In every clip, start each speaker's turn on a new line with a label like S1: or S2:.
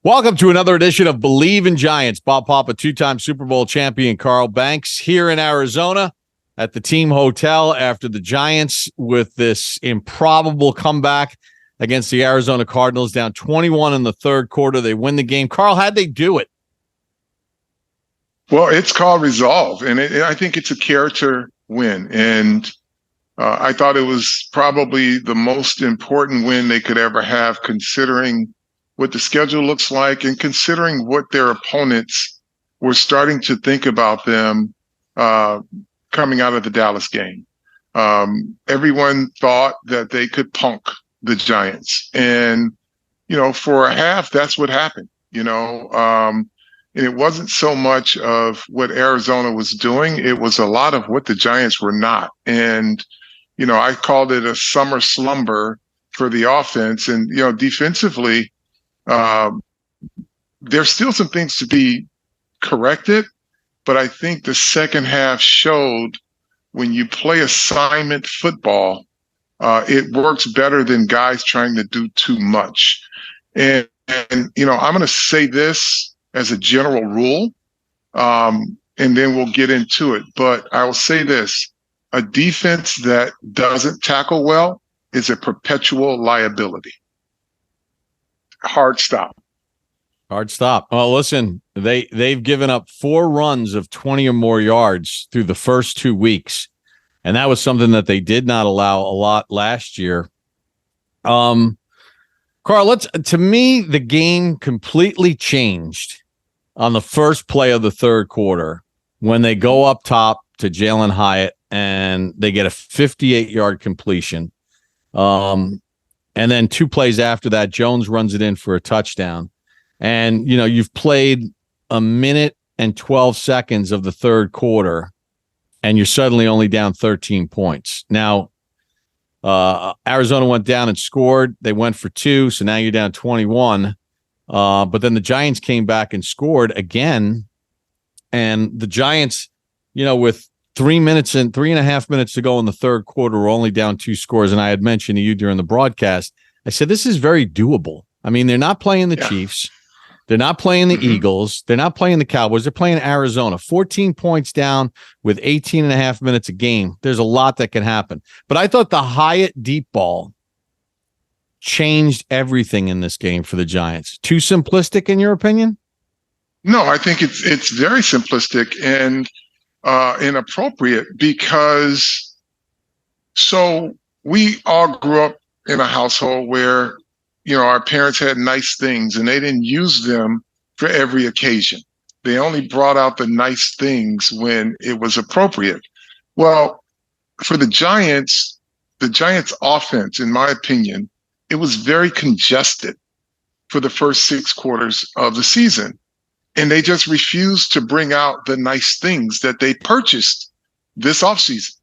S1: Welcome to another edition of Believe in Giants. Bob Papa, two-time Super Bowl champion Carl Banks here in Arizona at the team hotel after the Giants with this improbable comeback against the Arizona Cardinals, down 21 in the third quarter. They win the game. Carl, how'd they do it?
S2: Well, it's called resolve, and I think it's a character win. And I thought it was probably the most important win they could ever have, considering what the schedule looks like and considering what their opponents were starting to think about them coming out of the Dallas game. Everyone thought that they could punk the Giants. And, for a half, that's what happened, and it wasn't so much of what Arizona was doing. It was a lot of what the Giants were not. And, I called it a summer slumber for the offense. And, defensively, there's still some things to be corrected, but I think the second half showed when you play assignment football, it works better than guys trying to do too much. And I'm going to say this as a general rule, and then we'll get into it. But I will say this: a defense that doesn't tackle well is a perpetual liability. Hard stop.
S1: Hard stop. Well, listen, they've given up 4 runs of 20 or more yards through the first 2 weeks, and that was something that they did not allow a lot last year. Carl, to me, the game completely changed on the first play of the third quarter when they go up top to Jalen Hyatt and they get a 58-yard completion. And then 2 plays after that, Jones runs it in for a touchdown. And, you've played a minute and 12 seconds of the third quarter, and you're suddenly only down 13 points. Now, Arizona went down and scored. They went for 2, so now you're down 21. But then the Giants came back and scored again. And the Giants, with 3.5 minutes to go in the third quarter, were only down 2 scores. And I had mentioned to you during the broadcast, I said, this is very doable. I mean, they're not playing the Chiefs. They're not playing the Eagles. They're not playing the Cowboys. They're playing Arizona. 14 points down with 18.5 minutes a game. There's a lot that can happen. But I thought the Hyatt deep ball changed everything in this game for the Giants. Too simplistic, in your opinion?
S2: No, I think it's very simplistic and inappropriate because we all grew up in a household where our parents had nice things and they didn't use them for every occasion. They only brought out the nice things when it was appropriate. Well, for the Giants offense, in my opinion, it was very congested for the first 6 quarters of the season. And they just refused to bring out the nice things that they purchased this offseason.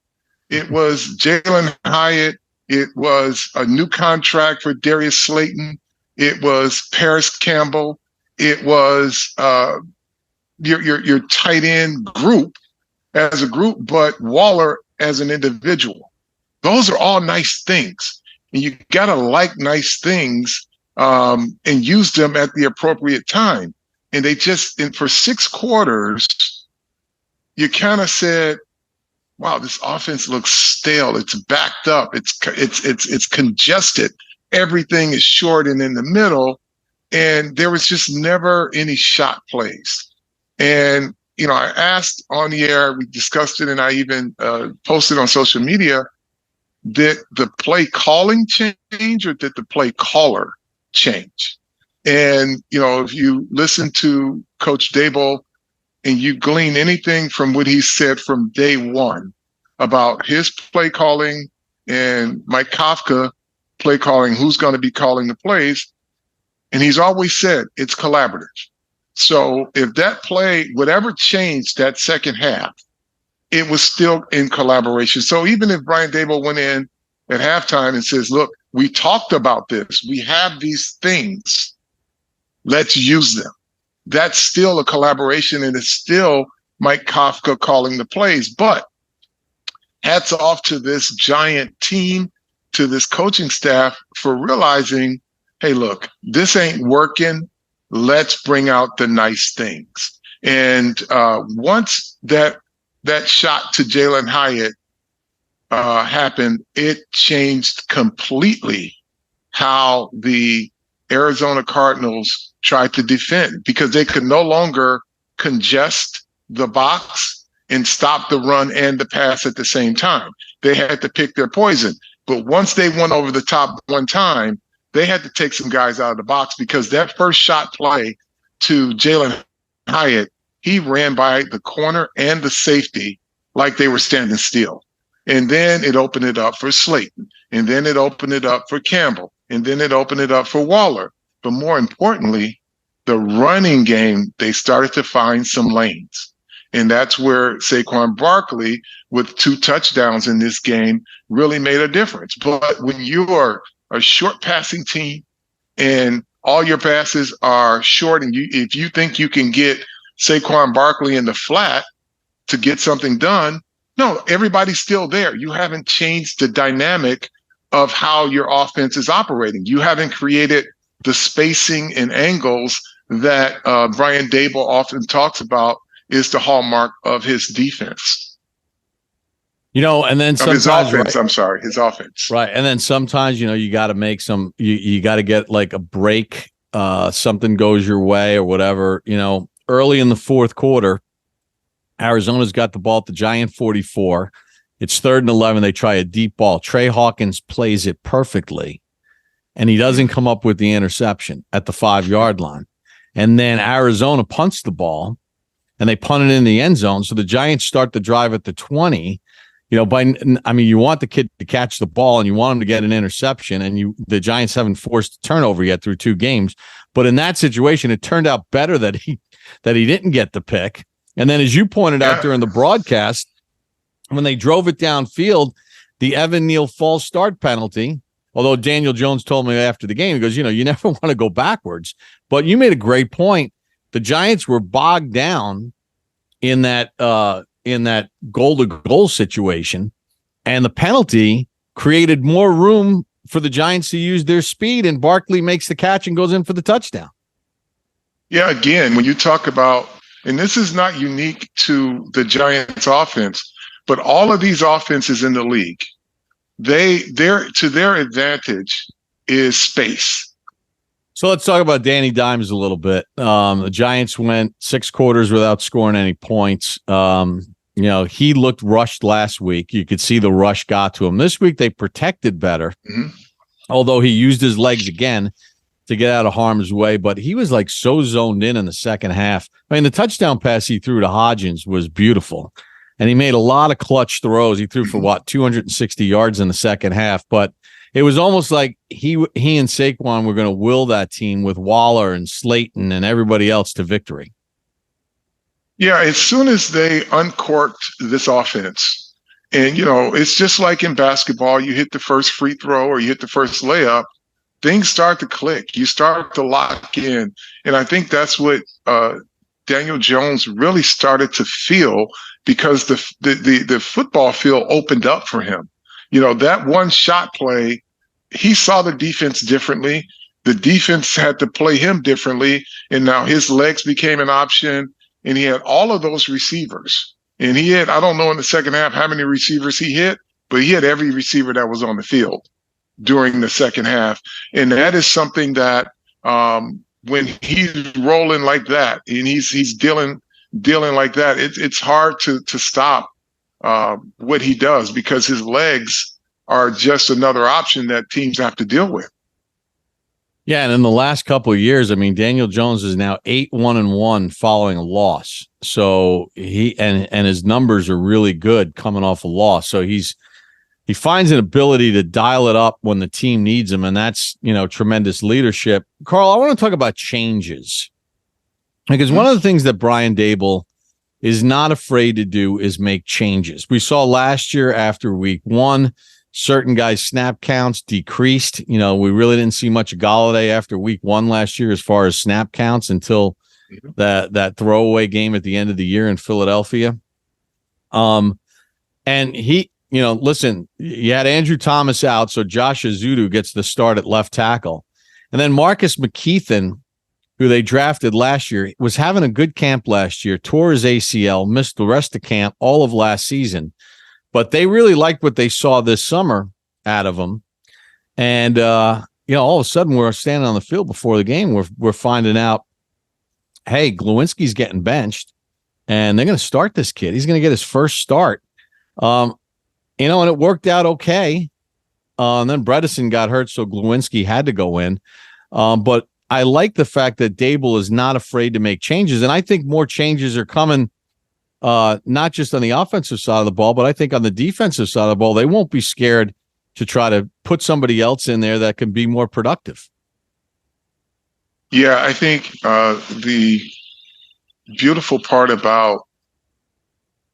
S2: It was Jalen Hyatt. It was a new contract for Darius Slayton. It was Paris Campbell. It was your tight end group as a group, but Waller as an individual. Those are all nice things. And you got to like nice things and use them at the appropriate time. And for 6 quarters, you kind of said, wow, this offense looks stale. It's backed up. It's congested. Everything is short and in the middle. And there was just never any shot plays. And, I asked on the air, we discussed it, and I even posted on social media, did the play calling change or did the play caller change? And, if you listen to Coach Thibodeaux and you glean anything from what he said from day one about his play calling and Mike Kafka play calling, who's going to be calling the plays, and he's always said it's collaborative. So if that play, whatever changed that second half, it was still in collaboration. So even if Brian Daboll went in at halftime and says, look, we talked about this, we have these things, let's use them. That's still a collaboration, and it's still Mike Kafka calling the plays. But hats off to this Giant team, to this coaching staff for realizing, hey, look, this ain't working. let's bring out the nice things. And once that shot to Jalen Hyatt happened, it changed completely how the Arizona Cardinals tried to defend, because they could no longer congest the box and stop the run and the pass at the same time. They had to pick their poison. But once they went over the top one time, they had to take some guys out of the box, because that first shot play to Jalen Hyatt, he ran by the corner and the safety like they were standing still. And then it opened it up for Slayton. And then it opened it up for Campbell. And then it opened it up for Waller. But more importantly, the running game, they started to find some lanes. And that's where Saquon Barkley, with 2 touchdowns in this game, really made a difference. But when you are a short passing team and all your passes are short, and if you think you can get Saquon Barkley in the flat to get something done, no, everybody's still there. You haven't changed the dynamic of how your offense is operating. You haven't created the spacing and angles that Brian Daboll often talks about is the hallmark of his defense.
S1: And then sometimes
S2: his offense,
S1: right,
S2: I'm sorry, his offense.
S1: Right. And then sometimes, you got to make you got to get like a break. Something goes your way or whatever. Early in the fourth quarter, Arizona's got the ball at the Giant 44. It's 3rd and 11. They try a deep ball. Trey Hawkins plays it perfectly, and he doesn't come up with the interception at the 5-yard line. And then Arizona punts the ball, and they punt it in the end zone. So the Giants start the drive at the 20. You want the kid to catch the ball, and you want him to get an interception, and the Giants haven't forced a turnover yet through 2 games. But in that situation, it turned out better that he didn't get the pick. And then, as you pointed out during the broadcast, when they drove it downfield, the Evan Neal false start penalty, although Daniel Jones told me after the game, he goes, you never want to go backwards. But you made a great point. The Giants were bogged down in that goal-to-goal situation, and the penalty created more room for the Giants to use their speed, and Barkley makes the catch and goes in for the touchdown.
S2: Yeah, again, when you talk about, and this is not unique to the Giants offense, but all of these offenses in the league, to their advantage is space.
S1: So let's talk about Danny Dimes a little bit. The Giants went 6 quarters without scoring any points. He looked rushed last week. You could see the rush got to him. This week they protected better, although he used his legs again to get out of harm's way, but he was like so zoned in the second half. I mean, the touchdown pass he threw to Hodgins was beautiful, and he made a lot of clutch throws. He threw for 260 yards in the second half, but it was almost like he and Saquon were going to will that team with Waller and Slayton and everybody else to victory.
S2: Yeah, as soon as they uncorked this offense, and, it's just like in basketball, you hit the first free throw or you hit the first layup, things start to click. You start to lock in. And I think that's what Daniel Jones really started to feel, because the football field opened up for him. That one shot play, he saw the defense differently. The defense had to play him differently. And now his legs became an option. And he had all of those receivers. And he had, I don't know in the second half how many receivers he hit, but he had every receiver that was on the field during the second half. And that is something that when he's rolling like that and he's dealing like that, it's hard to stop what he does, because his legs are just another option that teams have to deal with.
S1: Yeah, and in the last couple of years, I mean, Daniel Jones is now 8-1-1 following a loss. So he and his numbers are really good coming off a loss. So he finds an ability to dial it up when the team needs him, and that's, tremendous leadership. Carl, I want to talk about changes, because one of the things that Brian Daboll is not afraid to do is make changes. We saw last year after week 1, certain guys' snap counts decreased. We really didn't see much of Golladay after week 1 last year as far as snap counts until that throwaway game at the end of the year in Philadelphia. And he, listen, you had Andrew Thomas out, so Josh Azudu gets the start at left tackle. And then Marcus McKeithen, who they drafted last year, was having a good camp last year, tore his ACL, missed the rest of camp, all of last season. But they really liked what they saw this summer out of him. And, all of a sudden we're standing on the field before the game. We're finding out, hey, Glowinski's getting benched, and they're going to start this kid. He's going to get his first start. And it worked out okay. And then Bredesen got hurt, so Glowinski had to go in. But I like the fact that Dable is not afraid to make changes. And I think more changes are coming, not just on the offensive side of the ball, but I think on the defensive side of the ball, they won't be scared to try to put somebody else in there that can be more productive.
S2: Yeah, I think the beautiful part about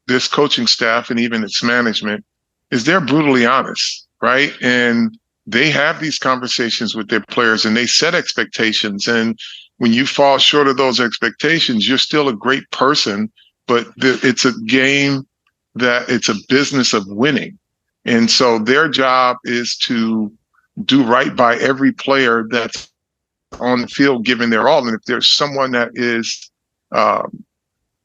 S2: this coaching staff and even its management is they're brutally honest, right? And they have these conversations with their players and they set expectations. And when you fall short of those expectations, you're still a great person, but it's a game that it's a business of winning. And so their job is to do right by every player that's on the field, giving their all. And if there's someone that is a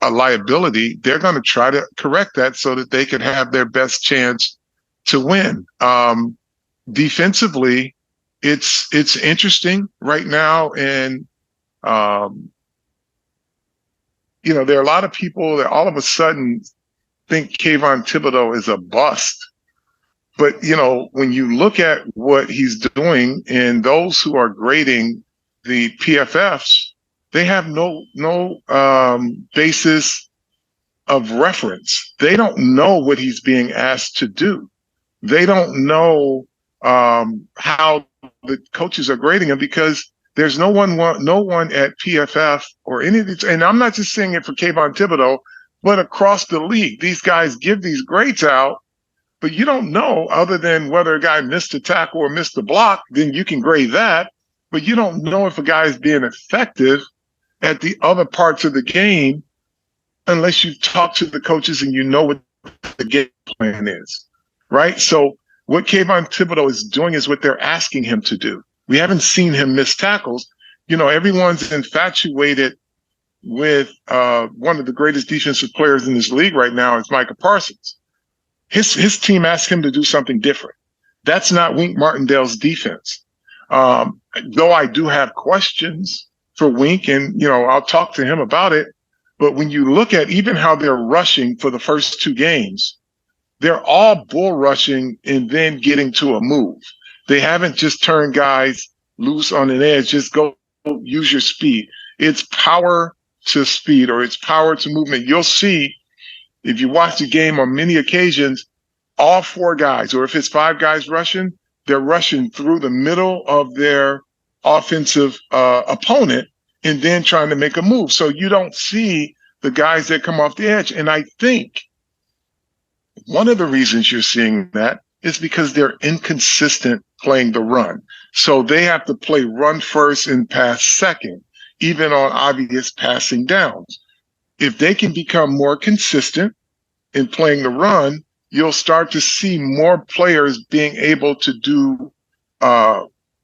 S2: liability, they're going to try to correct that so that they can have their best chance to win. Defensively, it's interesting right now. And, there are a lot of people that all of a sudden think Kayvon Thibodeaux is a bust. But, when you look at what he's doing and those who are grading the PFFs, they have no basis of reference. They don't know what he's being asked to do. They don't know how the coaches are grading him because there's no one at PFF or any of these. And I'm not just saying it for Kayvon Thibodeaux, but across the league. These guys give these grades out, but you don't know other than whether a guy missed a tackle or missed a block, then you can grade that. But you don't know if a guy is being effective at the other parts of the game unless you talk to the coaches and you know what the game plan is, right? So what Kayvon Thibodeaux is doing is what they're asking him to do. We haven't seen him miss tackles. Everyone's infatuated with one of the greatest defensive players in this league right now is Micah Parsons. His team asked him to do something different. That's not Wink Martindale's defense. Though I do have questions for Wink, and I'll talk to him about it. But when you look at even how they're rushing for the first two games, they're all bull rushing and then getting to a move. They haven't just turned guys loose on an edge. Just go use your speed. It's power to speed or it's power to movement. You'll see if you watch the game on many occasions, all four guys, or if it's five guys rushing, they're rushing through the middle of their offensive opponent and then trying to make a move. So you don't see the guys that come off the edge. And I think one of the reasons you're seeing that is because they're inconsistent playing the run. So they have to play run first and pass second, even on obvious passing downs. If they can become more consistent in playing the run, you'll start to see more players being able to do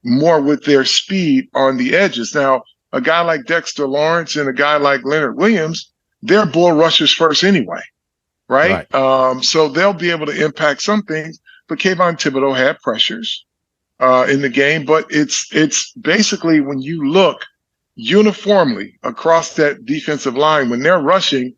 S2: more with their speed on the edges. Now, a guy like Dexter Lawrence and a guy like Leonard Williams, they're bull rushers first anyway, right? So they'll be able to impact some things. But Kayvon Thibodeaux had pressures in the game. But it's basically when you look uniformly across that defensive line, when they're rushing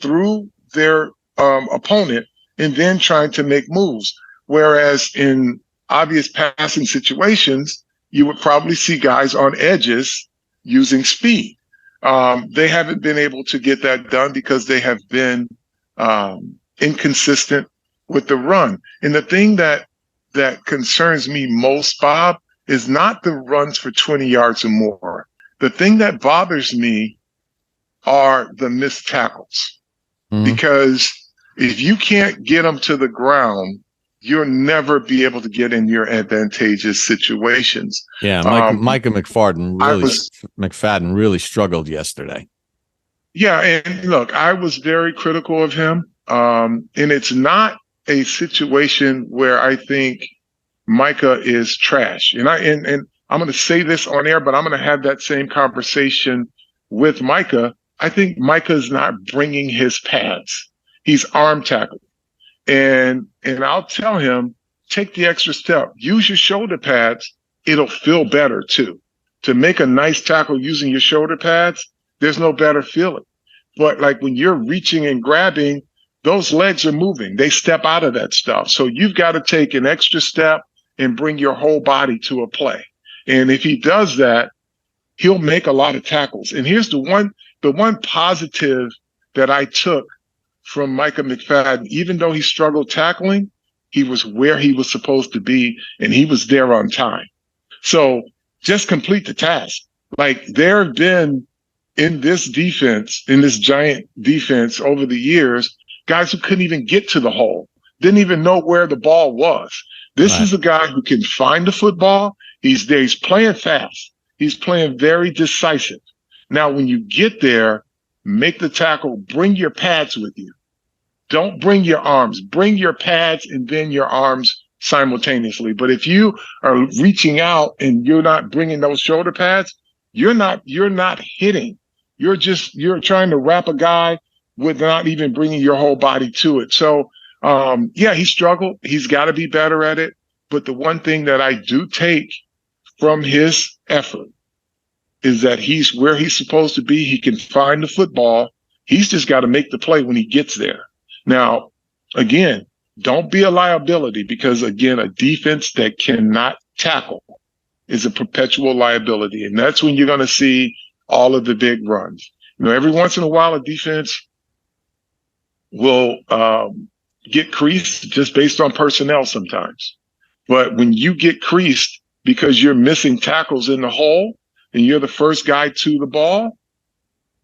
S2: through their opponent and then trying to make moves. Whereas in obvious passing situations, you would probably see guys on edges using speed. They haven't been able to get that done because they have been inconsistent with the run. And the thing that concerns me most, Bob, is not the runs for 20 yards or more. The thing that bothers me are the missed tackles. Mm-hmm. Because if you can't get them to the ground, you'll never be able to get in your advantageous situations.
S1: Yeah, Micah McFadden really struggled yesterday.
S2: Yeah, and look, I was very critical of him. And it's not a situation where I think Micah is trash. And I'm going to say this on air, but I'm going to have that same conversation with Micah. I think Micah's not bringing his pads. He's arm tackling. And I'll tell him, take the extra step. Use your shoulder pads. It'll feel better, too. To make a nice tackle using your shoulder pads, there's no better feeling. But like when you're reaching and grabbing, those legs are moving. They step out of that stuff. So you've got to take an extra step and bring your whole body to a play. And if he does that, he'll make a lot of tackles. And here's the one positive that I took from Micah McFadden. Even though he struggled tackling, he was where he was supposed to be, and he was there on time. So just complete the task. Like there have been in this defense, in this Giant defense over the years, guys who couldn't even get to the hole, didn't even know where the ball was. This is a guy who can find the football. He's there. He's playing fast. He's playing very decisive. Now, when you get there, make the tackle, bring your pads with you. Don't bring your arms. Bring your pads and then your arms simultaneously. But if you are reaching out and you're not bringing those shoulder pads, you're not hitting. You're trying to wrap a guy with not even bringing your whole body to it. So, he struggled. He's got to be better at it. But the one thing that I do take from his effort is that he's where he's supposed to be. He can find the football. He's just got to make the play when he gets there. Now, again, don't be a liability because, again, a defense that cannot tackle is a perpetual liability. And that's when you're going to see all of the big runs. Every once in a while, a defense will get creased just based on personnel sometimes. But when you get creased because you're missing tackles in the hole and you're the first guy to the ball,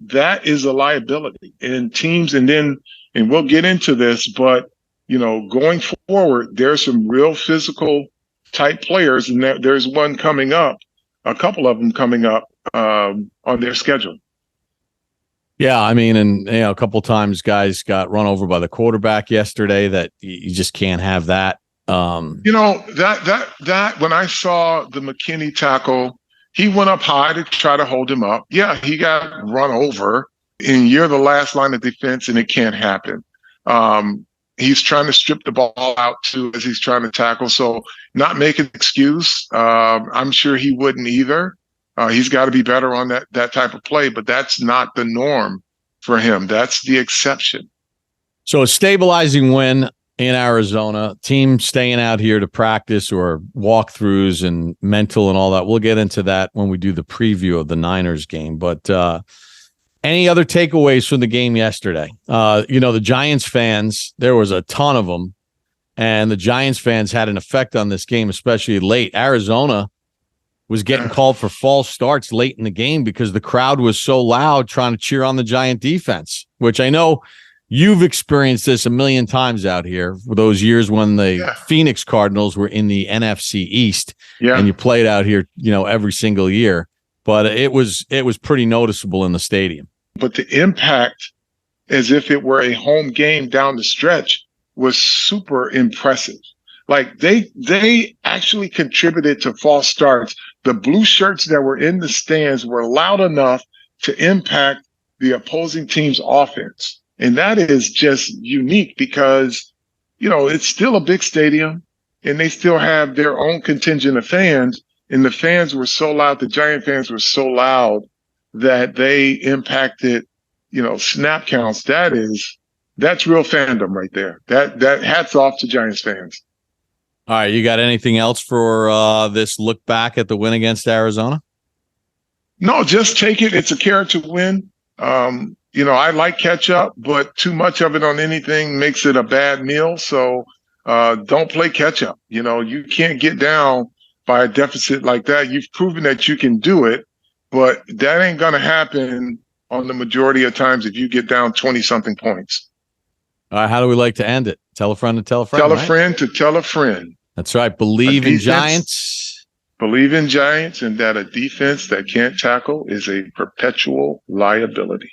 S2: that is a liability. And teams, and we'll get into this, but, going forward, there's some real physical type players, and there's one coming up, a couple of them coming up on their schedule.
S1: Yeah, I mean, and a couple times guys got run over by the quarterback yesterday. That you just can't have that. That when I saw the McKinney tackle, he went up high to try to hold him up. Yeah, he got run over, and you're the last line of defense, and it can't happen. He's trying to strip the ball out too as he's trying to tackle. So not make an excuse. I'm sure he wouldn't either. He's got to be better on that type of play, but that's not the norm for him. That's the exception. So a stabilizing win in Arizona, team staying out here to practice or walkthroughs and mental and all that. We'll get into that when we do the preview of the Niners game. But any other takeaways from the game yesterday? The Giants fans, there was a ton of them, and the Giants fans had an effect on this game, especially late. Arizona was getting called for false starts late in the game because the crowd was so loud trying to cheer on the Giant defense, which I know you've experienced this a million times out here for those years when the Phoenix Cardinals were in the NFC East and you played out here, every single year. But it was pretty noticeable in the stadium. But the impact, as if it were a home game down the stretch, was super impressive. Like they actually contributed to false starts. The blue shirts that were in the stands were loud enough to impact the opposing team's offense. And that is just unique because, it's still a big stadium and they still have their own contingent of fans. And the fans were so loud, the Giant fans were so loud that they impacted, snap counts. That's real fandom right there. That hats off to Giants fans. All right, you got anything else for this look back at the win against Arizona? No, just take it. It's a character win. I like catch-up, but too much of it on anything makes it a bad meal. So don't play catch-up. You can't get down by a deficit like that. You've proven that you can do it, but that ain't going to happen on the majority of times if you get down 20-something points. All right, how do we like to end it? Tell a friend to tell a friend. Tell a friend to tell a friend. That's right. Believe in Giants. Believe in Giants, and that a defense that can't tackle is a perpetual liability.